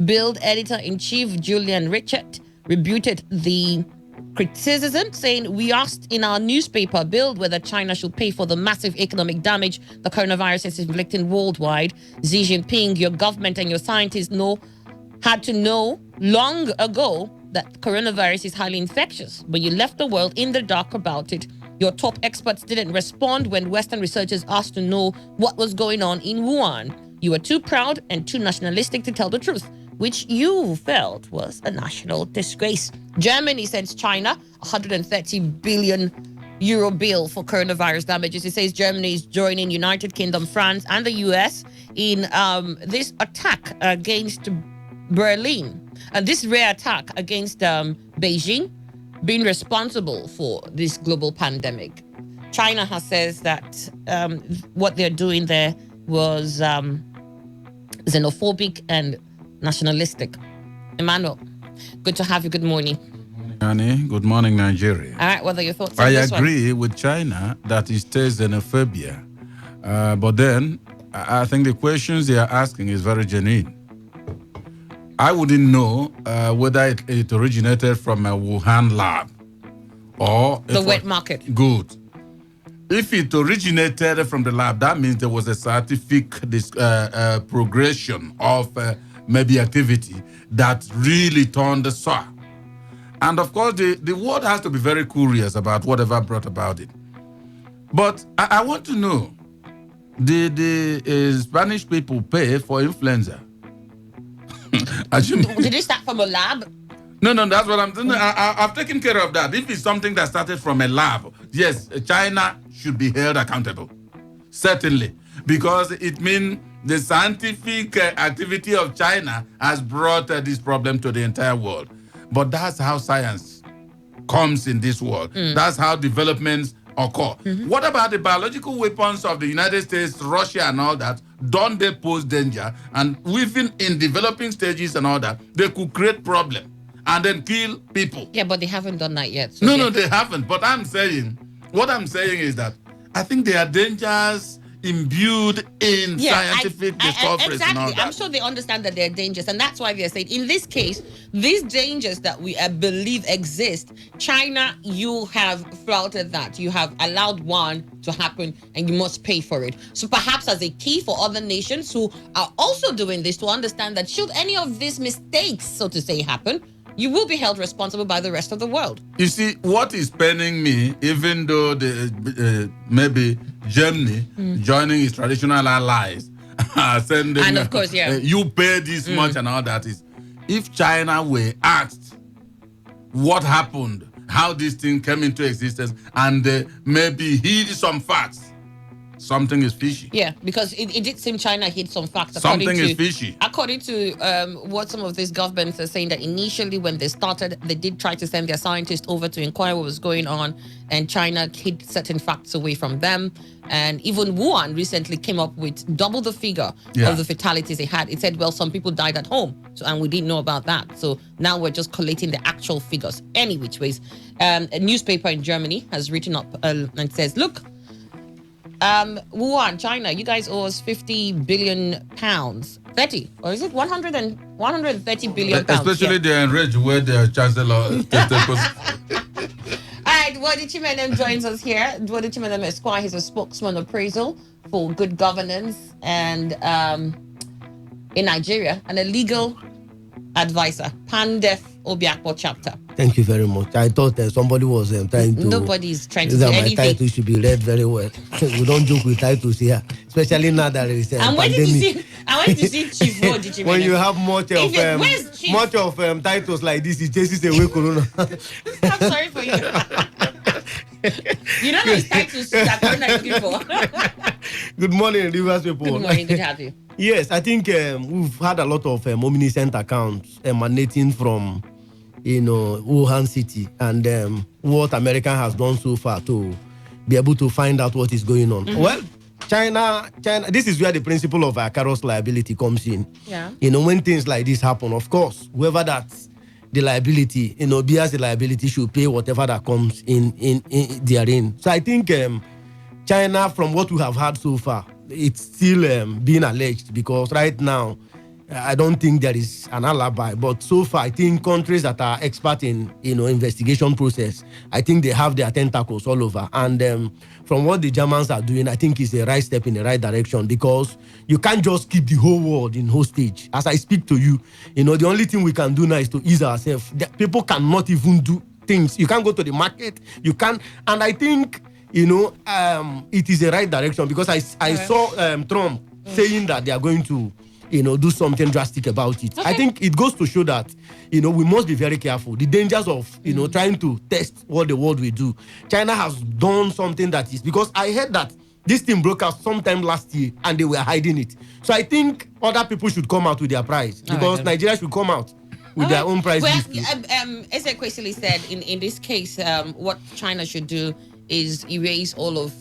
Bild editor-in-chief Julian Richard rebutted the criticism, saying, "We asked in our newspaper, Bild, whether China should pay for the massive economic damage the coronavirus is inflicting worldwide. Xi Jinping, your government and your scientists had to know long ago that coronavirus is highly infectious, but you left the world in the dark about it. Your top experts didn't respond when Western researchers asked to know what was going on in Wuhan. You were too proud and too nationalistic to tell the truth, which you felt was a national disgrace." Germany sends China 130 billion euro bill for coronavirus damages. It says Germany is joining United Kingdom, France, and the US in this attack against Berlin. And this rare attack against Beijing being responsible for this global pandemic. China has says that what they're doing there was xenophobic and nationalistic. Emmanuel, good to have you. Good morning. Annie, good morning, Nigeria. All right, what are your thoughts on I this agree with China that it stays xenophobia. But then, I think the questions they are asking is very genuine. I wouldn't know whether it originated from a Wuhan lab or... The wet market. Good. If it originated from the lab, that means there was a scientific progression of maybe activity that really turned the sour. And of course, the world has to be very curious about whatever brought about it. But I want to know, did the Spanish people pay for influenza? Did it start from a lab? No, that's what I'm saying. I've taken care of that. If it's something that started from a lab, yes, China should be held accountable. Certainly. Because it means the scientific activity of China has brought this problem to the entire world. But that's how science comes in this world. That's how developments occur. What about the biological weapons of the United States, Russia, and all that? Don't they pose danger? And even in developing stages and all that, they could create problems and then kill people. Yeah, but they haven't done that yet. So No, they haven't. But what I'm saying is that I think there are dangers imbued in scientific discoveries. Exactly. And all that. I'm sure they understand that they're dangerous, and that's why they're saying, in this case, these dangers that we believe exist, China, you have flouted that. You have allowed one to happen, and you must pay for it. So perhaps as a key for other nations who are also doing this to understand that should any of these mistakes, so to say, happen, you will be held responsible by the rest of the world. You see, what is paining me, even though maybe Germany joining its traditional allies, sending, and of course, you pay this much and all that, is if China were asked what happened, how this thing came into existence, and maybe hid some facts, something is fishy. Yeah, because it did seem China hid some facts. Something is fishy. According to what some of these governments are saying, that initially when they started, they did try to send their scientists over to inquire what was going on, and China hid certain facts away from them. And even Wuhan recently came up with double the figure of the fatalities they had. It said, well, some people died at home, and we didn't know about that. So now we're just collating the actual figures. Any which ways, a newspaper in Germany has written up and says, look, Wuhan, China, you guys owe us 50 billion pounds. 30, or is it 130 billion pounds? Especially they're enraged where the chancellor. All right, Dwadi Chimenem joins us here. Dwadi Chimenem Esquire, he's a spokesman appraisal for good governance and in Nigeria, and a legal advisor, Pandef Obiakpo chapter. Thank you very much. I thought somebody was trying to... Nobody's trying to do anything. My title should be read very well. We don't joke with titles here, especially now that there is a pandemic. I went to see Chief Dwadi. When you have much of titles like this, it chases away Corona. I'm sorry for you. You don't know his titles that Corona is looking for. Good morning, Rivers people. Good morning, good to have you. Yes, I think we've had a lot of omniscient accounts emanating from, Wuhan City, and what America has done so far to be able to find out what is going on. Well, China, this is where the principle of vicarious liability comes in. Yeah. When things like this happen, of course, whoever that's the liability, bears the liability should pay whatever that comes in therein. So I think China, from what we have had so far, it's still being alleged, because right now, I don't think there is an alibi. But so far, I think countries that are expert in investigation process, I think they have their tentacles all over. And from what the Germans are doing, I think it's a right step in the right direction, because you can't just keep the whole world in hostage. As I speak to you, the only thing we can do now is to ease ourselves. People cannot even do things. You can't go to the market. You can't. And I think it is a right direction, because I saw Trump saying that they are going to do something drastic about it. Okay. I think it goes to show that we must be very careful. The dangers of trying to test what the world will do. China has done something that is, because I heard that this thing broke out sometime last year and they were hiding it. So I think other people should come out with their prize, because Nigeria should come out with their own prize. Well, Eze Kwesili said in this case, what China should do is erase all of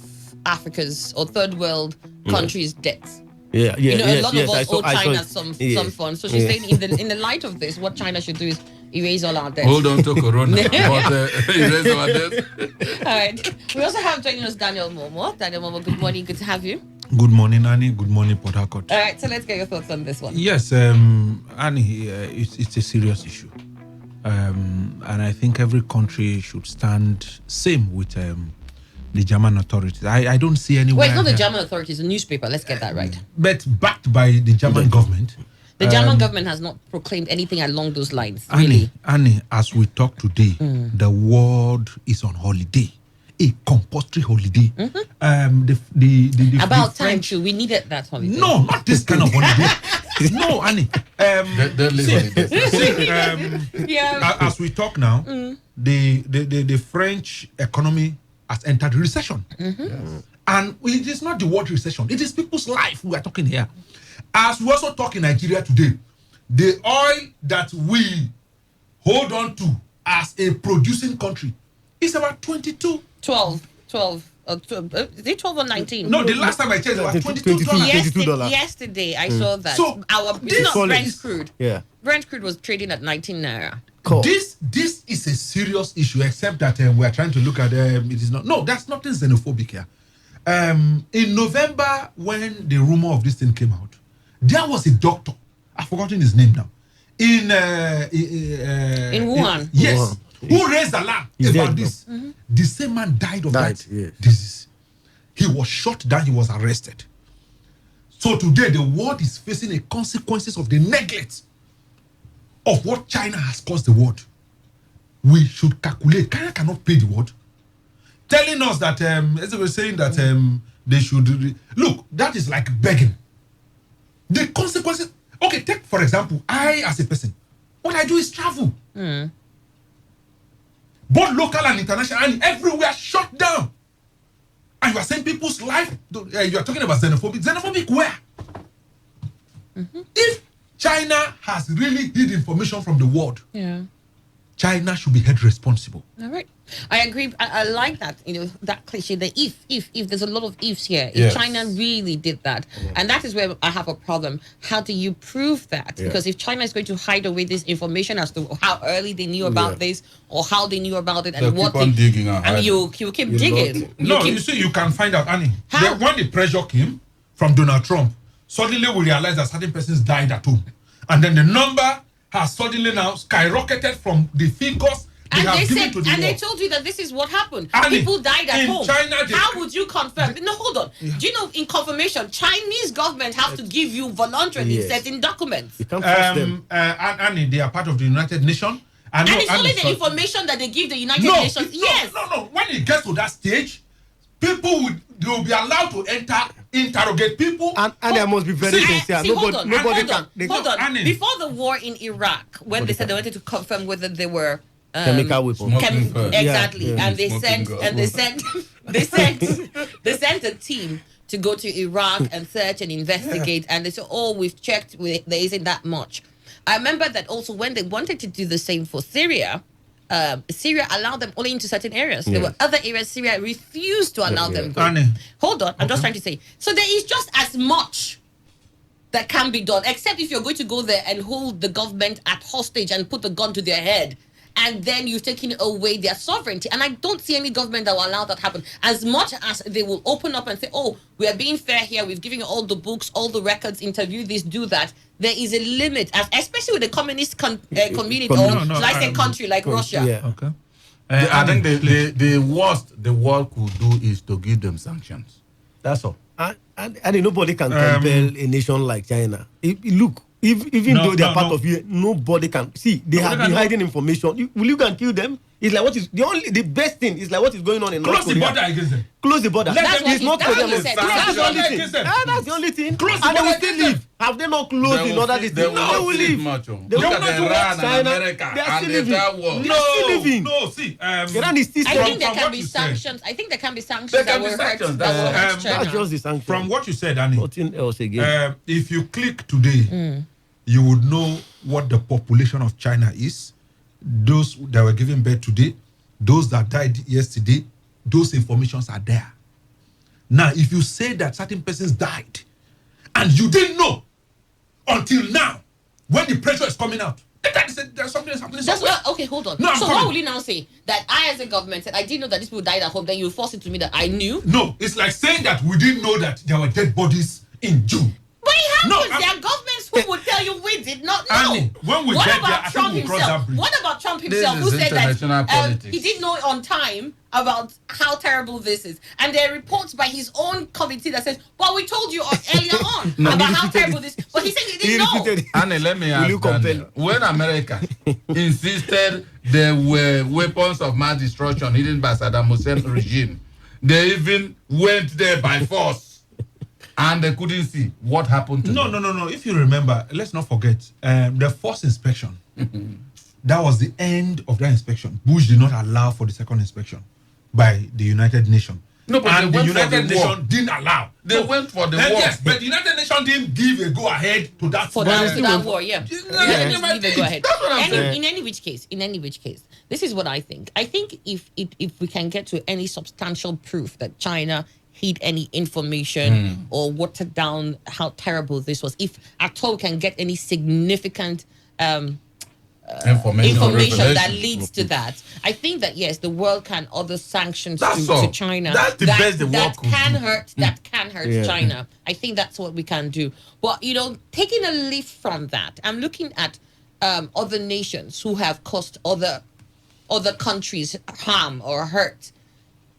Africa's or third world countries' debts. A lot of us owe China some funds. So she's saying in the light of this, what China should do is erase all our debts. Hold on to Corona, but erase our debts. All right. We also have joining us Daniel Momo. Daniel Momo, good morning. Good to have you. Good morning, Annie. Good morning, Port Harcourt. All right. So let's get your thoughts on this one. Yes, Annie, it's a serious issue. And I think every country should stand same with the German authorities. I don't see anywhere. Well, it's not the German authorities, the newspaper. Let's get that right. But backed by the German government. The German government has not proclaimed anything along those lines. Really. Annie, as we talk today, the world is on holiday. A compulsory holiday. Mm-hmm. About time too. We needed that holiday. No, not this kind of holiday. No, Annie. As we talk now, the French economy has entered recession. Mm-hmm. Yes. And it is not the word recession. It is people's life we are talking here. As we also talk in Nigeria today, the oil that we hold on to as a producing country is about 22. 12. Is it 12 or 19? No, the last time I checked, it was $22. Yesterday, I saw that. So, it's not Brent crude. Yeah. Brent crude was trading at 19 naira. Cool. This is a serious issue, except that we are trying to look at it is not. No, that's nothing xenophobic here. In November, when the rumor of this thing came out, there was a doctor. I've forgotten his name now. In Wuhan. Yes. Wuhan. Who raised alarm about this? Mm-hmm. The same man died of that disease. He was shot down. He was arrested. So today, the world is facing the consequences of the neglect of what China has caused the world. We should calculate. China cannot pay the world. Telling us that, as they were saying that they should... Look, that is like begging. The consequences... Okay, take, for example, I as a person, what I do is travel. Both local and international, and everywhere shut down. And you are saying people's life... you are talking about xenophobic. Xenophobic where? Mm-hmm. If China has really hid information from the world, China should be held responsible. All right. I agree. I like that, that cliche, the if. There's a lot of ifs here. If China really did that, and that is where I have a problem. How do you prove that? Because if China is going to hide away this information as to how early they knew about this, or how they knew about it, and they'll what keep on digging out. and you keep digging. You see, you can find out, Annie. When the pressure came from Donald Trump, suddenly we realized that certain persons died at home. And then the number has suddenly now skyrocketed from the figures they told you that this is what happened. People died at home. China, how would you confirm? No, hold on. Do you know in confirmation, Chinese government have to give you voluntarily certain documents? You can't trust them. And they are part of the United Nations. And it's only the information that they give the United Nations. Yes. No. When it gets to that stage, people will be allowed to interrogate people. And there must be very sincere. Nobody can. Hold on. Before the war in Iraq, when they said they wanted to confirm whether they were chemical weapons. Exactly. And they sent a team to go to Iraq and search and investigate. And they said, we've checked, there isn't that much. I remember that also when they wanted to do the same for Syria, Syria allowed them only into certain areas. There were other areas Syria refused to allow them go. Hold on, I'm just trying to say. So there is just as much that can be done, except if you're going to go there and hold the government at hostage and put a gun to their head and then you've taken away their sovereignty. And I don't see any government that will allow that to happen. As much as they will open up and say, oh, we are being fair here, we've given you all the books, all the records, interview this, do that, there is a limit, especially with the communist community, country like Russia. Yeah. Okay. I think the worst the world could do is to give them sanctions. That's all. And nobody can compel a nation like China. Look, even though they are part of you, nobody can see. They have been hiding information. Will you go and kill them? It's like what is the best thing is like what is going on in North Korea. Close the border against them. Close the border. That's what he said. That's the only thing. That's the only thing. Close the And they will border still against leave. Have they not closed in order this thing? They will leave. They Look will at not do Iran China. and America They are and still the living. entire world. They are still living. No, see. Iran is still I strong. think there From can what be you said. sanctions. I think there can be sanctions There that can be will hurt sanctions. That's China. just the sanction. From what you said, Annie, Nothing else again. if you click today, you would know what the population of China is. Those that were given birth today, those that died yesterday, those informations are there. Now, if you say that certain persons died and you didn't know until now, when the pressure is coming out, there's something that's happening. That's what, okay, hold on. No, so what will you now say? That I, as a government, said I didn't know that these people died at home, then you force it to me that I knew? No, it's like saying that we didn't know that there were dead bodies in June. But it happens. No, there are governments who will tell you we did not know. Annie, when we what get about there, I think Trump we'll cross himself? that bridge. What about Trump himself, This who is said international that politics. he didn't know on time about how terrible this is? And there are reports by his own committee that says, "Well, we told you earlier on about how terrible this." But he said he didn't know. Annie, let me ask you compel? Daniel, when America insisted there were weapons of mass destruction hidden by Saddam Hussein regime, they even went there by force. And they couldn't see what happened to them. No. If you remember, let's not forget the first inspection. That was the end of that inspection. Bush did not allow for the second inspection by the United Nations. No, but and they the went for United the war. Nations didn't allow. They went for the war. Yes, but the United Nations didn't give a go ahead to that. For that war, yeah. Yeah. Leave it, go ahead. That's what I'm saying. In any which case, this is what I think. I think if we can get to any substantial proof that China hid any information or watered down how terrible this was, if at all can get any significant information that leads to that, I think that yes, the world can order sanctions to China. That's the best the world that could can do. hurt. That can hurt China. I think that's what we can do. But taking a leaf from that, I'm looking at other nations who have caused other countries harm or hurt.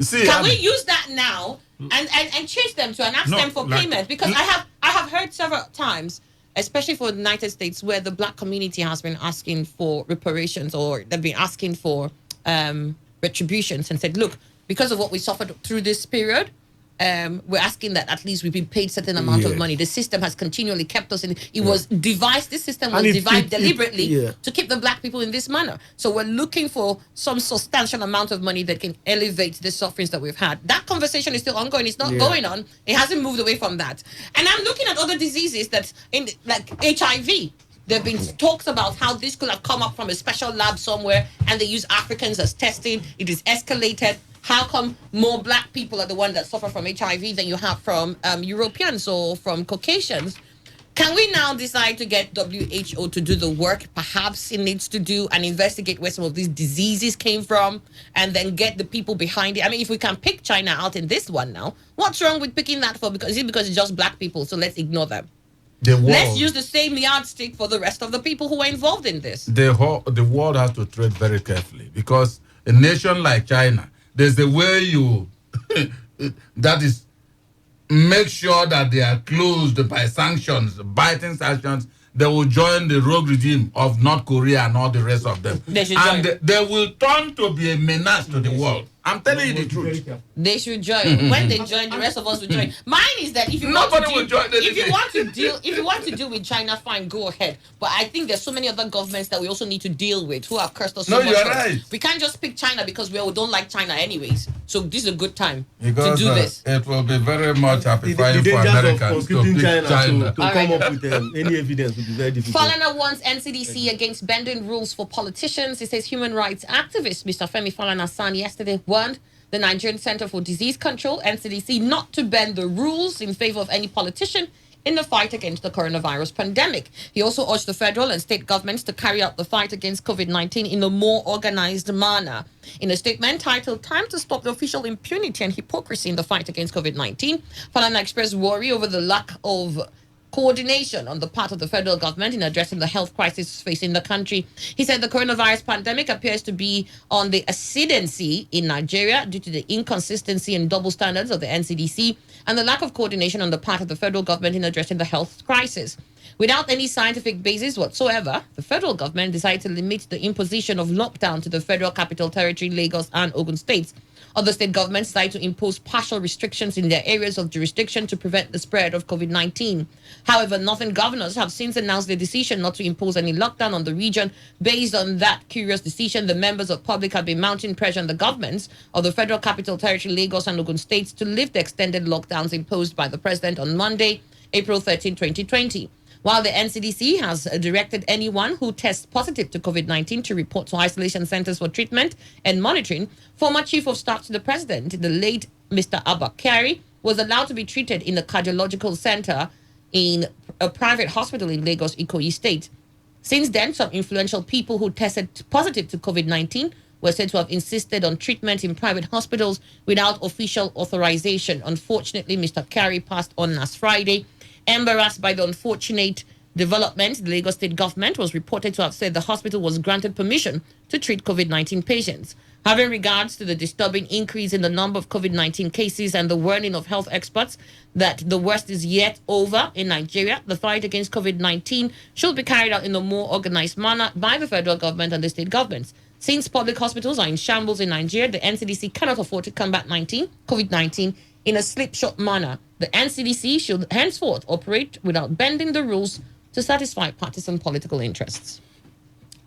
See, Can we use that now and chase them to and ask them for payment? Because I have heard several times, especially for the United States, where the black community has been asking for reparations or they've been asking for retributions and said, look, because of what we suffered through this period, we're asking that at least we be paid certain amount of money. The system has continually kept us in. Was devised. This system was devised deliberately to keep the black people in this manner. So we're looking for some substantial amount of money that can elevate the sufferings that we've had. That conversation is still ongoing. It's not going on. It hasn't moved away from that. And I'm looking at other diseases that like HIV. There have been talks about how this could have come up from a special lab somewhere, and they use Africans as testing. It is escalated. How come more black people are the ones that suffer from HIV than you have from Europeans or from Caucasians? Can we now decide to get WHO to do the work perhaps it needs to do and investigate where some of these diseases came from and then get the people behind it? I mean, if we can pick China out in this one now, what's wrong with picking that for? Is it because it's just black people? So let's ignore them. Let's use the same yardstick for the rest of the people who are involved in this. The world has to tread very carefully because a nation like China, there's a way you that is make sure that they are closed by sanctions, biting sanctions. They will join the rogue regime of North Korea and all the rest of them. They will turn to be a menace to the world. I'm telling you the truth. They should join. When they join, the rest of us will join. Mine is that if you want to deal with China, fine, go ahead. But I think there's so many other governments that we also need to deal with who have cursed us so much. No, you're right. We can't just pick China because we don't like China anyways. So this is a good time to Because do this. it will be very much happifying The for dangers of Americans to conscripting pick China. to come up with any evidence would be very difficult. Falana wants NCDC against bending rules for politicians. He says human rights activist Mr. Femi Falana-San yesterday warned the Nigerian Center for Disease Control, NCDC, not to bend the rules in favor of any politician in the fight against the coronavirus pandemic. He also urged the federal and state governments to carry out the fight against COVID-19 in a more organized manner. In a statement titled "Time to Stop the Official Impunity and Hypocrisy in the Fight Against COVID-19," Falana expressed worry over the lack of coordination on the part of the federal government in addressing the health crisis facing the country. He said the coronavirus pandemic appears to be on the ascendancy in Nigeria due to the inconsistency and double standards of the NCDC and the lack of coordination on the part of the federal government in addressing the health crisis. Without any scientific basis whatsoever, the federal government decided to limit the imposition of lockdown to the Federal Capital Territory, Lagos, and Ogun states. Other state governments decided to impose partial restrictions in their areas of jurisdiction to prevent the spread of COVID-19. However, northern governors have since announced their decision not to impose any lockdown on the region. Based on that curious decision, the members of public have been mounting pressure on the governments of the Federal Capital Territory, Lagos, and Ogun states to lift the extended lockdowns imposed by the president on Monday, April 13, 2020. While the NCDC has directed anyone who tests positive to COVID-19 to report to isolation centers for treatment and monitoring, former Chief of Staff to the President, the late Mr. Abba Kyari, was allowed to be treated in a cardiological center in a private hospital in Lagos, Ikoyi State. Since then, some influential people who tested positive to COVID-19 were said to have insisted on treatment in private hospitals without official authorization. Unfortunately, Mr. Kyari passed on last Friday. Embarrassed by the unfortunate development, the Lagos State government was reported to have said the hospital was granted permission to treat COVID-19 patients. Having regards to the disturbing increase in the number of COVID-19 cases and the warning of health experts that the worst is yet over in Nigeria, the fight against COVID-19 should be carried out in a more organized manner by the federal government and the state governments. Since public hospitals are in shambles in Nigeria, the NCDC cannot afford to combat COVID-19 in a slipshod manner. The NCDC should henceforth operate without bending the rules to satisfy partisan political interests.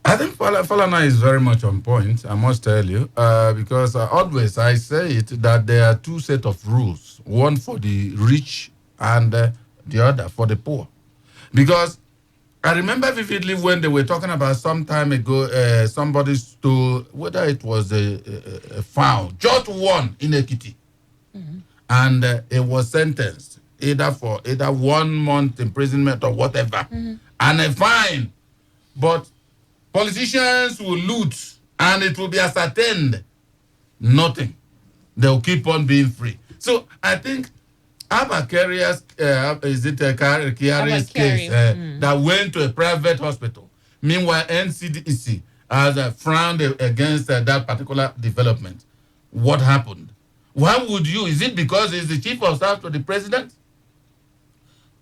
I think Falana is very much on point, I must tell you, because always I say it that there are two sets of rules, one for the rich and the other for the poor. Because I remember vividly when they were talking about some time ago, somebody stole, whether it was a fowl, just one in Ekiti. Mm-hmm. And it was sentenced either 1 month imprisonment or whatever, and a fine. But politicians will loot, and it will be ascertained nothing. They'll keep on being free. So I think Abba Kyari's case that went to a private hospital. Meanwhile, NCDC has frowned against that particular development. What happened? Why would you? Is it because he's the chief of staff to the president?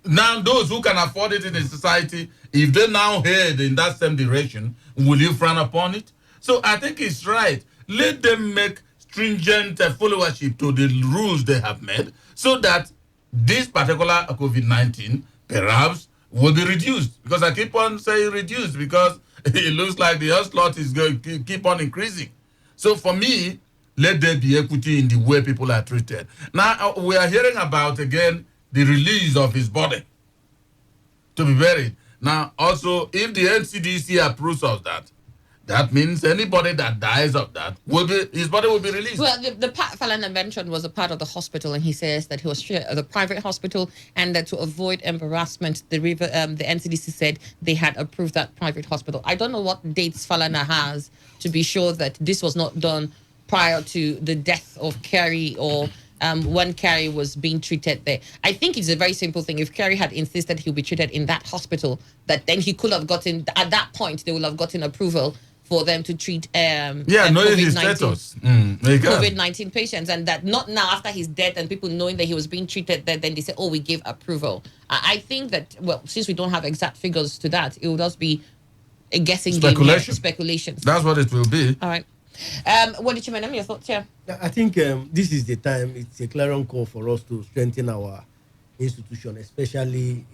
Now, those who can afford it in the society, if they now head in that same direction, will you frown upon it? So I think it's right. Let them make stringent followership to the rules they have made so that this particular COVID-19 perhaps will be reduced. Because I keep on saying reduced because it looks like the onslaught is going to keep on increasing. So for me, let there be equity in the way people are treated. Now, we are hearing about, again, the release of his body to be buried. Now, also, if the NCDC approves of that, that means anybody that dies of that, his body will be released. Well, the part Falana mentioned was a part of the hospital, and he says that he was at the private hospital, and that to avoid embarrassment, the NCDC said they had approved that private hospital. I don't know what dates Falana has to be sure that this was not done prior to the death of Kyari or when Kyari was being treated there. I think it's a very simple thing. If Kyari had insisted he'll be treated in that hospital, that then he could have gotten, at that point, they would have gotten approval for them to treat COVID-19 patients, and that not now after his death and people knowing that he was being treated there, then they say, oh, we give approval. I think that, well, since we don't have exact figures to that, it will just be a guessing game, speculations. That's what it will be. All right. What did you mean? Your thoughts here? I think this is the time. It's a clarion call for us to strengthen our institution, especially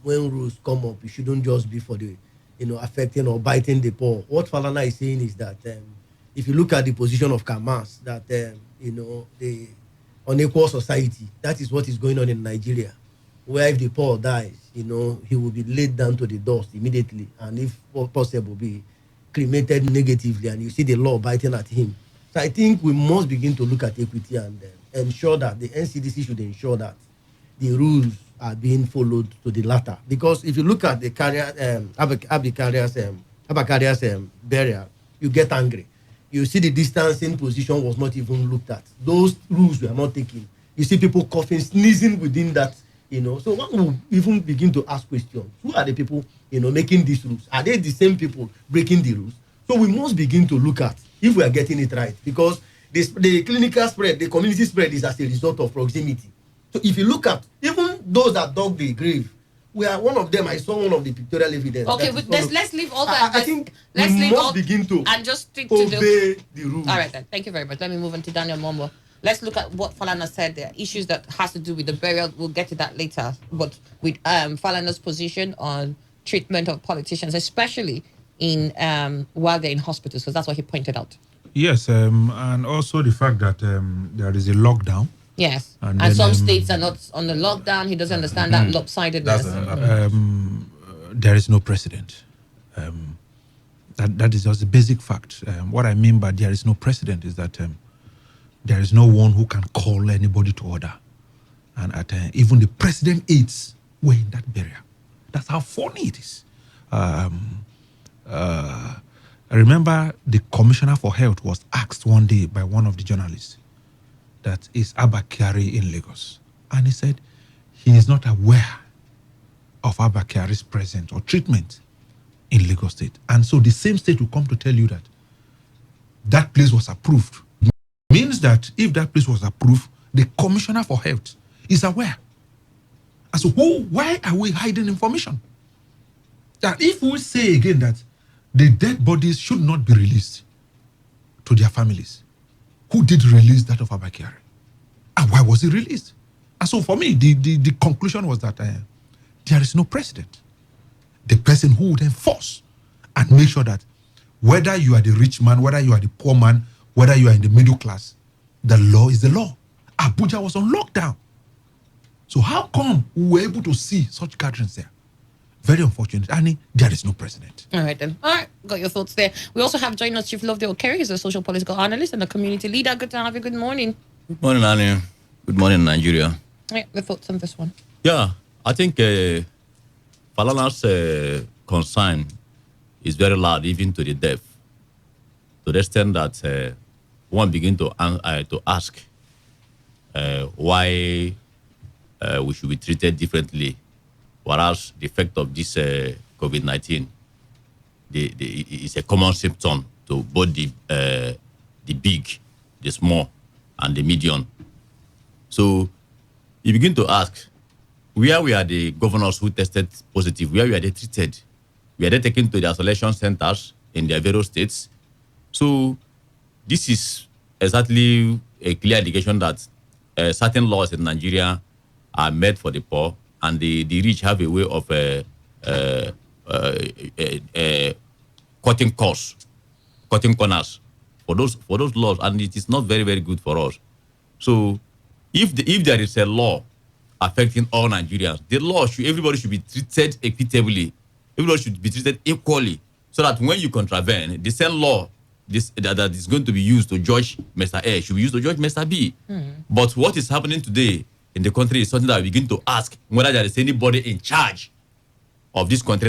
when rules come up. It shouldn't just be for the affecting or biting the poor. What Falana is saying is that if you look at the position of Kamas, that the unequal society, that is what is going on in Nigeria, where if the poor dies, he will be laid down to the dust immediately, and if possible, be cremated negatively, and you see the law biting at him. So I think we must begin to look at equity and ensure that the NCDC should ensure that the rules are being followed to the latter. Because if you look at the carrier, Abakaria's burial, you get angry. You see the distancing position was not even looked at. Those rules were not taken. You see people coughing, sneezing within that, So one will even begin to ask questions. Who are the people, making these rules? Are they the same people breaking the rules? So we must begin to look at if we are getting it right. Because the clinical spread, the community spread is as a result of proximity. So if you look at even those that dug the grave, we are one of them. I saw one of the pictorial evidence. Okay, but let's leave all that. I think let's we leave must all begin to and just stick obey to the rules. All right then. Thank you very much. Let me move on to Daniel Mombo. Let's look at what Falana said. There are issues that has to do with the burial. We'll get to that later. But with Falana's position on treatment of politicians, especially in while they're in hospitals, because that's what he pointed out. Yes, and also the fact that there is a lockdown. Yes, and then, some states are not on the lockdown. He doesn't understand that lopsidedness. There is no precedent. That is just a basic fact. What I mean by there is no precedent is that there is no one who can call anybody to order. And even the president aides were in that burial. That's how funny it is. I remember the commissioner for health was asked one day by one of the journalists that is Abba Kyari in Lagos. And he said he is not aware of Abba Kyari's presence or treatment in Lagos State. And so the same state will come to tell you that that place was approved. Means that if that place was approved, the commissioner for health is aware. And so why are we hiding information? That if we say again that the dead bodies should not be released to their families, who did release that of Abba Kyari? And why was it released? And so for me, the conclusion was that there is no precedent. The person who would enforce and make sure that whether you are the rich man, whether you are the poor man, whether you are in the middle class, the law is the law. Abuja was on lockdown. So how come we were able to see such gatherings there? Very unfortunate. And there is no precedent. All right, then. All right. Got your thoughts there. We also have joining us Chief Loveday Okere. He's a social political analyst and a community leader. Good to have you. Good morning. Good morning, Annie. Good morning, Nigeria. Yeah, the thoughts on this one. Yeah, I think Falana's concern is very loud, even to the deaf, to the extent that one begin to ask why we should be treated differently, whereas the effect of this COVID-19 is a common symptom to both the big, the small, and the medium. So you begin to ask, where were the governors who tested positive? Where were they treated? Were they taken to the isolation centers in their various states? So this is exactly a clear indication that certain laws in Nigeria are made for the poor, and the rich have a way of cutting corners for those laws, and it is not very, very good for us. So if there is a law affecting all Nigerians, everybody should be treated equitably. Everybody should be treated equally, so that when you contravene, the same law that is going to be used to judge Mr. A should be used to judge Mr. B. But what is happening today in the country is something that we begin to ask whether there is anybody in charge of this country